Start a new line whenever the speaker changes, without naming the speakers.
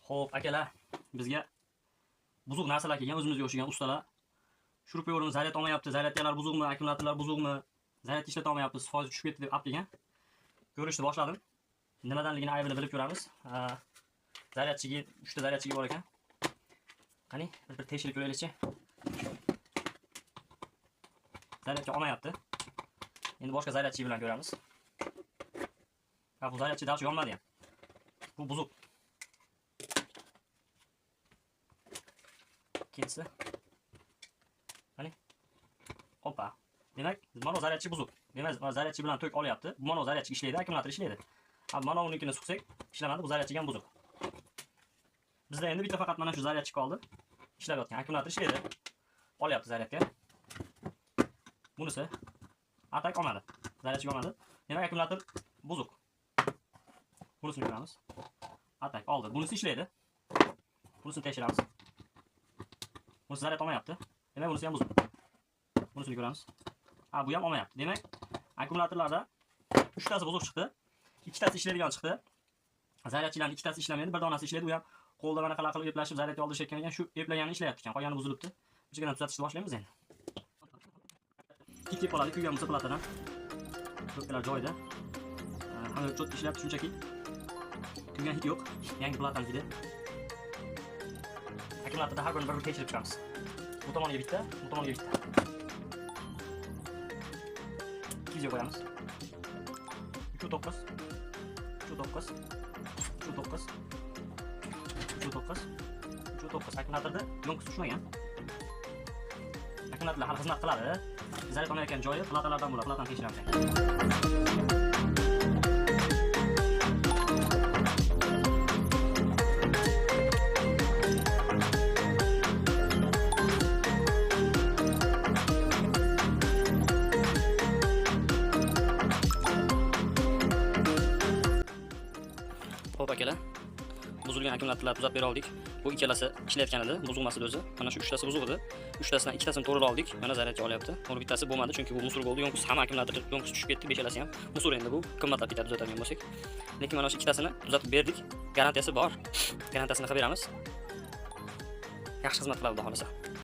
Xo'p, akalar, bizga buzuq narsalar kelgan, o'zimizga o'xshagan ustalar. Shurup yo'rini zaryad olmayapti, zaryadkalar buzuqmi, akkumulyatorlar buzuqmi, zaryad ishlata olmayapti, foiz tushib ketdi deb olib kelgan. Ko'rishni boshladim. Nimadanligini aybini bilib ko'ramiz. Zaryadchiga 3 ta zaryadchiga bor ekan. Qani, bir tekshirib ko'raylikchi. Zaryadga olmayapti. Endi boshqa zaryadchi bilan ko'ramiz. Bu zaryadchi dashi yonmadi ham. Bu buzuq. Ikkinchisi. Qani? Hoppa. Demak, mana zaryadchi buzuq. Demak, zaryadchi bilan tok olyapti. Bu mana zaryadchi ishlaydi, akkumulyator ishlaydi. Mana unikini suqsak, ishlamadi, bu zaryadchi ham buzuq. Bizda endi bitta faqat mana shu zaryadchi qoldi. Ishlayotgan akkumulyator ishlaydi. Olyapti zaryadga. Bunisi atak olmadi. Zaryadchi olmadi. Demak, akkumulyator buzuq. Bunisini ko'ramiz. Atak oldi. Bunisi ishlaydi. Bunisini tekshiramiz. Bunisi zaryad olmayapti. Demak, bunisi ham buzuq. Bunisini ko'ramiz. Bu ham olmayapti. Demak, akkumulyatorlarda 3 tasi buzuq chiqdi. 2 tasi ishlaydigan chiqdi. Zaryadchilarning 2 tasi ishlamaydi, bir donasi ishlaydi. U ham qo'lda mana qala qilib eplashib zaryadga oldirishayotgan ekan, shu eplagani ishlayapti ekan. Qolgani buzilibdi. Bichigani tuzatishni boshlaymiz endi. Tik qoladi, kuygan platadan. To'pkalar joyida. Hamma cho'tki ishlayapti shunchaki. Kuygan hid yo'q. Yangi platan hidi. Akkumulyatorda har birini bir tekshirib chiqamiz. Bu tomoniga bitta, bu tomoniga bitta. 200 qo'yamiz. 3.9 3.9 3.9 3.9 3.9 akkumulyatorda yo'nqisi tushmagan. Akkumulyatorlar hali xizmat qiladi. Zaryad olmayotgan joyi platalardan bo'ladi. Platani tekshiramiz. Xo'p akalar, buzilgan akkumulyatorlarni tuzatib bera oldik. Bu ikkalasi ishlayotgan edi, buzilmasdi o'zi. Mana shu 3 tasi buzuq edi. 3 tasidan 2 tasini to'g'rilab oldik. Mana zaryadga olyapti. Buni bittasi bo'lmadi, chunki bu musur bo'ldi. Yo'nqisi hamma akkumulyator yo'nqisi tushib ketdi, beshalasi ham. Musur endi bu qimmatlab ketadi tuzatadigan bo'lsak. Lekin mana shu 2 tasini tuzatib berdik. Garantiyasi bor. Garantiyasini qilib beramiz. Yaxshi xizmat qiladi, xudo xolasa.